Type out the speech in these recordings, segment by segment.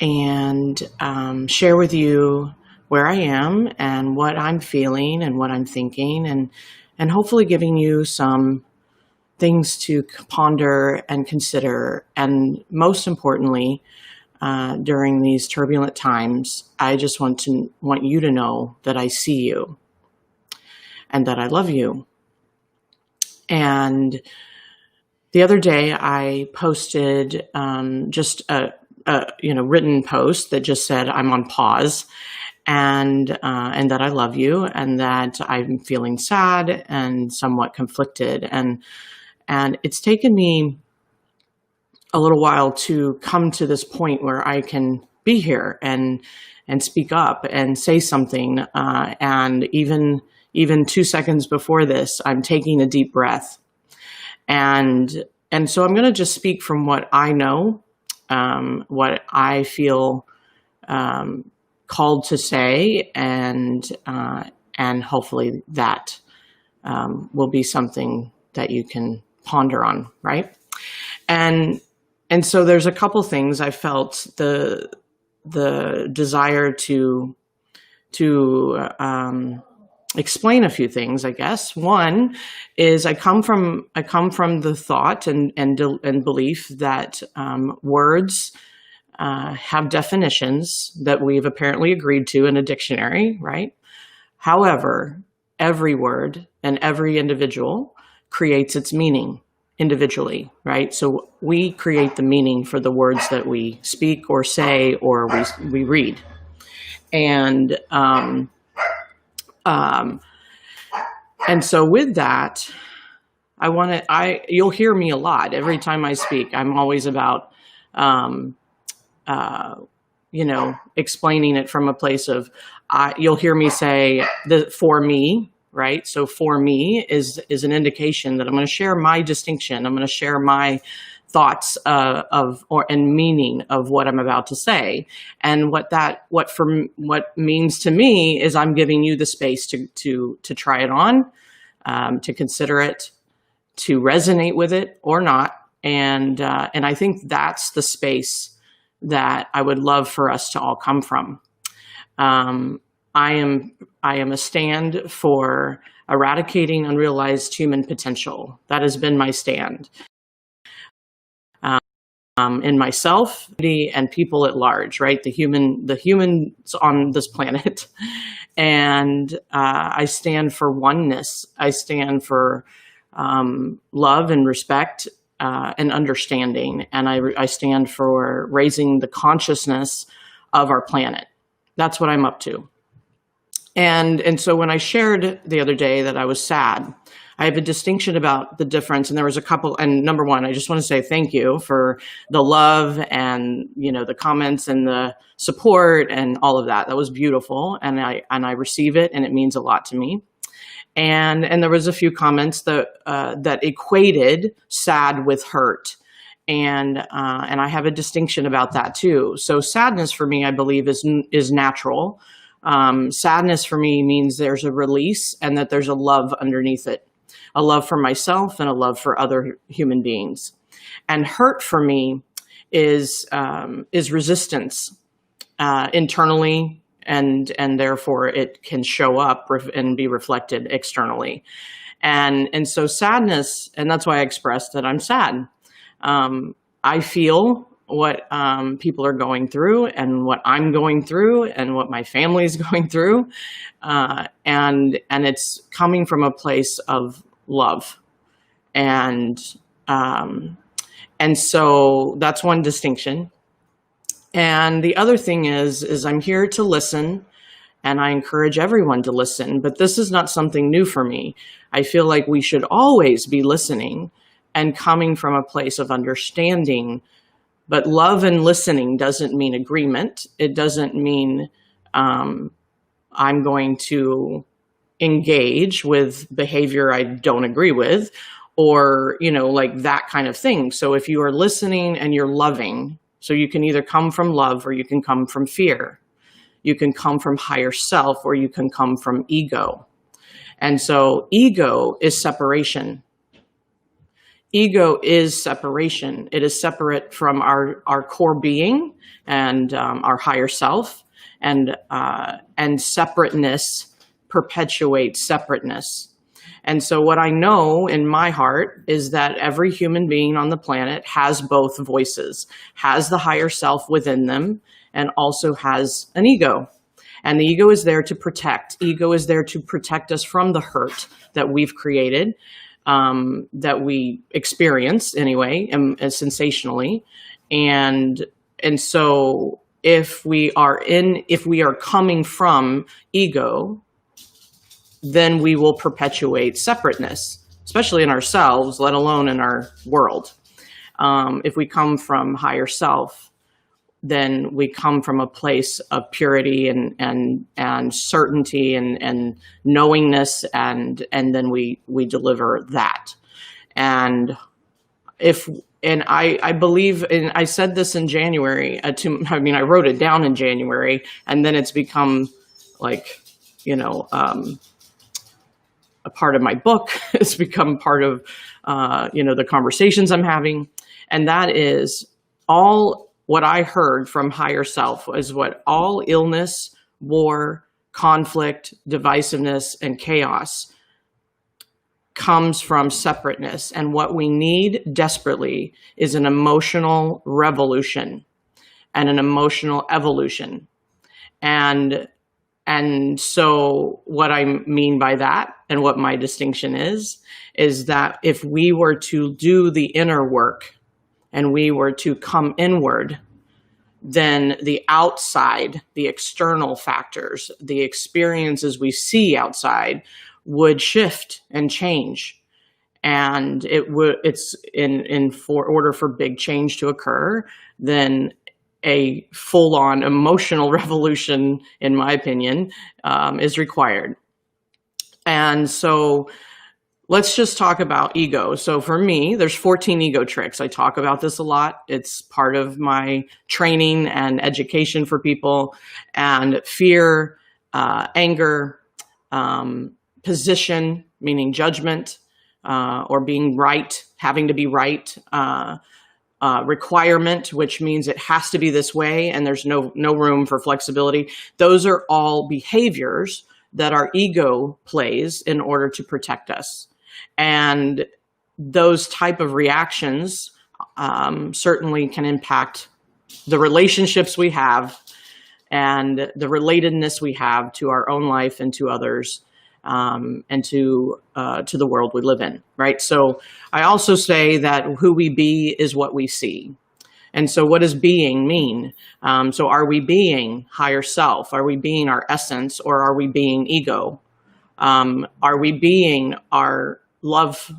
and share with you where I am and what I'm feeling and what I'm thinking, and hopefully giving you some things to ponder and consider. And most importantly, during these turbulent times, I just want you to know that I see you and that I love you. And the other day I posted just a written post that just said I'm on pause, and that I love you, and that I'm feeling sad and somewhat conflicted, and it's taken me a little while to come to this point where I can be here and speak up and say something, and even 2 seconds before this, I'm taking a deep breath, and so I'm going to just speak from what I know, what I feel called to say, and hopefully that will be something that you can ponder on, right? And so there's a couple things I felt the desire to explain a few things, I guess. One is I come from the thought and belief that words have definitions that we've apparently agreed to in a dictionary, right? However, every word and every individual creates its meaning individually, right? So we create the meaning for the words that we speak or say or we read. And so with that, you'll hear me a lot. Every time I speak, I'm always about, explaining it from a place of, you'll hear me say for me, right? So for me is an indication that I'm going to share my distinction. I'm going to share my thoughts and meaning of what I'm about to say. And what means to me is I'm giving you the space to try it on, to consider it, to resonate with it or not. And I think that's the space that I would love for us to all come from. I am a stand for eradicating unrealized human potential. That has been my stand. In myself and people at large, right? The humans on this planet. And I stand for oneness. I stand for love and respect and understanding. And I stand for raising the consciousness of our planet. That's what I'm up to. And so when I shared the other day that I was sad, I have a distinction about the difference. And there was a couple, and number one, I just want to say thank you for the love and, the comments and the support and all of that. That was beautiful. And I receive it, and it means a lot to me. And there was a few comments that equated sad with hurt. And I have a distinction about that too. So sadness for me, I believe is natural. Sadness for me means there's a release and that there's a love underneath it, a love for myself and a love for other human beings. And hurt for me is resistance internally, and therefore it can show up and be reflected externally. And so sadness, and that's why I expressed that I'm sad. I feel what people are going through and what I'm going through and what my family is going through. And it's coming from a place of love. And so that's one distinction. And the other thing is I'm here to listen, and I encourage everyone to listen, but this is not something new for me. I feel like we should always be listening and coming from a place of understanding. But love and listening doesn't mean agreement. It doesn't mean I'm going to engage with behavior I don't agree with, or, like that kind of thing. So if you are listening and you're loving, so you can either come from love or you can come from fear. You can come from higher self or you can come from ego. And so ego is separation. ego is separation. It is separate from our core being and our higher self, and separateness perpetuates separateness. And so what I know in my heart is that every human being on the planet has both voices, has the higher self within them, and also has an ego. And the ego is there to protect. Ego is there to protect us from the hurt that we've created, that we experience anyway, sensationally. And so if we are coming from ego, then we will perpetuate separateness, especially in ourselves, let alone in our world. If we come from higher self, then we come from a place of purity and certainty and knowingness, and then we deliver that. And I believe, and I said this in January, I wrote it down in January, and then it's become like, a part of my book. It's become part of, the conversations I'm having. And that is all what I heard from higher self is what all illness, war, conflict, divisiveness, and chaos comes from separateness. And what we need desperately is an emotional revolution and an emotional evolution. And so what I mean by that, and what my distinction is that if we were to do the inner work and we were to come inward, then the outside, the external factors, the experiences we see outside would shift and change. And it's for order for big change to occur, then a full-on emotional revolution, in my opinion, is required. And so let's just talk about ego. So for me, there's 14 ego tricks. I talk about this a lot. It's part of my training and education for people. And fear, anger, position, meaning judgment, or being right, having to be right, requirement, which means it has to be this way and there's no room for flexibility. Those are all behaviors that our ego plays in order to protect us. And those type of reactions certainly can impact the relationships we have and the relatedness we have to our own life and to others, and to the world we live in, right? So I also say that who we be is what we see. And so what does being mean? So are we being higher self? Are we being our essence, or are we being ego? Are we being our love,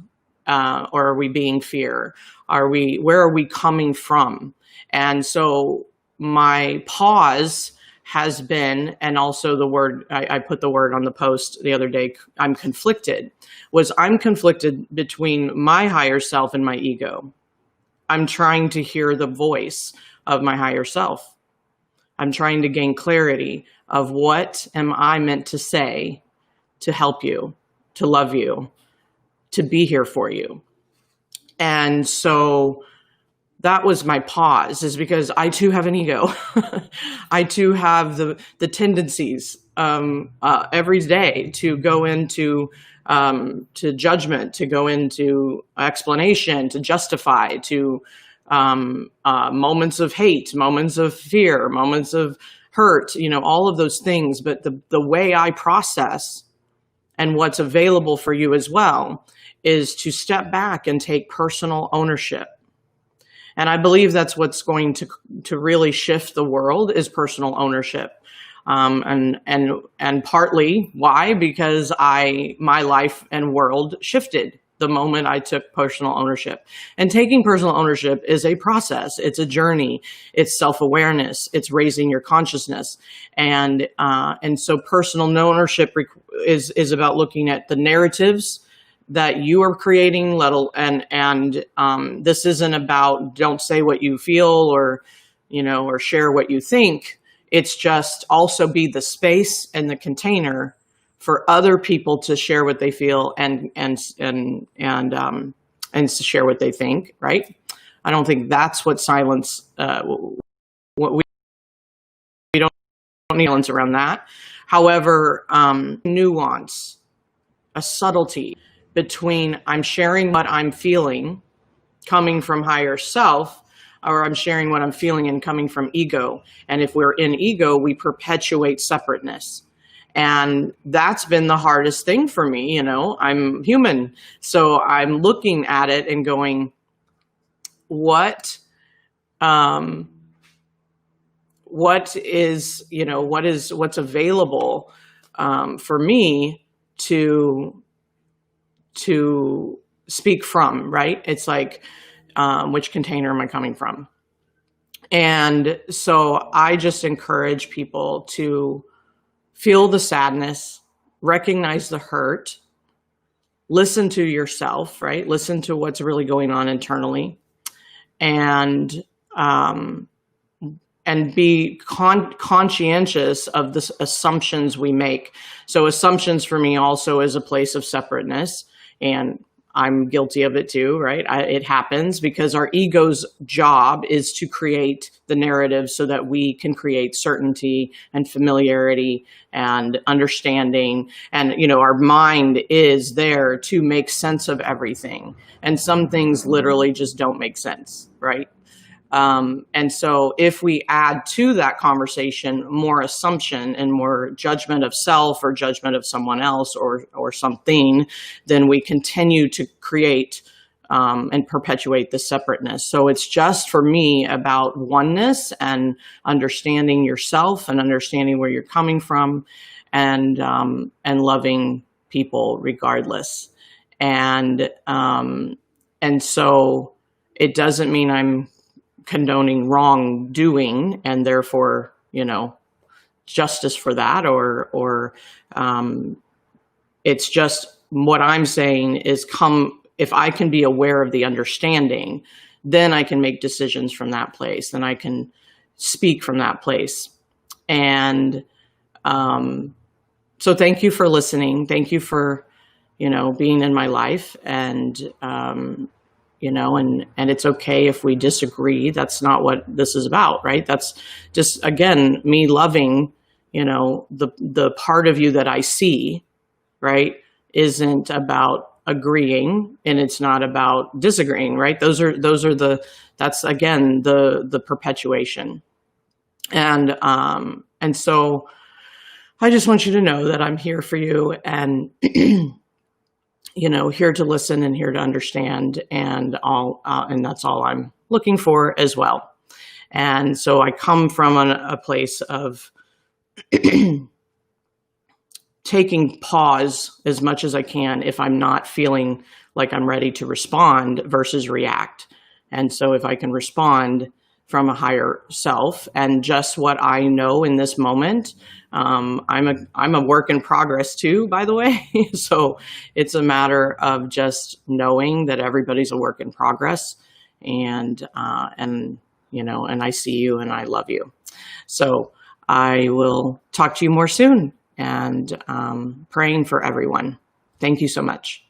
or are we being fear? Where are we coming from? And so my pause has been, and also the word, I put the word on the post the other day, I'm conflicted between my higher self and my ego. I'm trying to hear the voice of my higher self. I'm trying to gain clarity of what am I meant to say to help you, to love you, to be here for you. And so that was my pause, is because I too have an ego. I too have the tendencies every day to go into to judgment, to go into explanation, to justify, to moments of hate, moments of fear, moments of hurt, all of those things. But the way I process, and what's available for you as well, is to step back and take personal ownership. And I believe that's what's going to really shift the world, is personal ownership. And partly why? Because my life and world shifted the moment I took personal ownership. And taking personal ownership is a process. It's a journey. It's self-awareness. It's raising your consciousness. And so personal ownership is about looking at the narratives that you are creating, and this isn't about don't say what you feel or share what you think. It's just also be the space and the container for other people to share what they feel and and to share what they think, right? I don't think that's what silence, what we don't need silence around that. However, nuance, a subtlety between I'm sharing what I'm feeling coming from higher self, or I'm sharing what I'm feeling and coming from ego. And if we're in ego, we perpetuate separateness. And that's been the hardest thing for me. I'm human. So I'm looking at it and going, what's available for me to speak from, right? It's like, which container am I coming from? And so I just encourage people to feel the sadness, recognize the hurt, listen to yourself, right? Listen to what's really going on internally, and be conscientious of the assumptions we make. So assumptions for me also is a place of separateness, and I'm guilty of it too, right? It happens because our ego's job is to create the narrative so that we can create certainty and familiarity and understanding. And, our mind is there to make sense of everything. And some things literally just don't make sense, right? And so if we add to that conversation more assumption and more judgment of self or judgment of someone else or something, then we continue to create and perpetuate the separateness. So it's just for me about oneness and understanding yourself and understanding where you're coming from, and loving people regardless. And so it doesn't mean I'm condoning wrongdoing and therefore, justice for that, or it's just what I'm saying is if I can be aware of the understanding, then I can make decisions from that place. Then I can speak from that place. And so thank you for listening. Thank you for, being in my life, and and it's okay if we disagree. That's not what this is about, right? That's just, again, me loving, the part of you that I see, right? Isn't about agreeing, and it's not about disagreeing, right? That's again, the perpetuation. And so I just want you to know that I'm here for you, and here to listen and here to understand, and that's all I'm looking for as well. And so I come from a place of taking pause as much as I can if I'm not feeling like I'm ready to respond versus react. And so if I can respond from a higher self and just what I know in this moment, I'm a work in progress too, by the way. So it's a matter of just knowing that everybody's a work in progress, and I see you and I love you. So I will talk to you more soon, and praying for everyone. Thank you so much.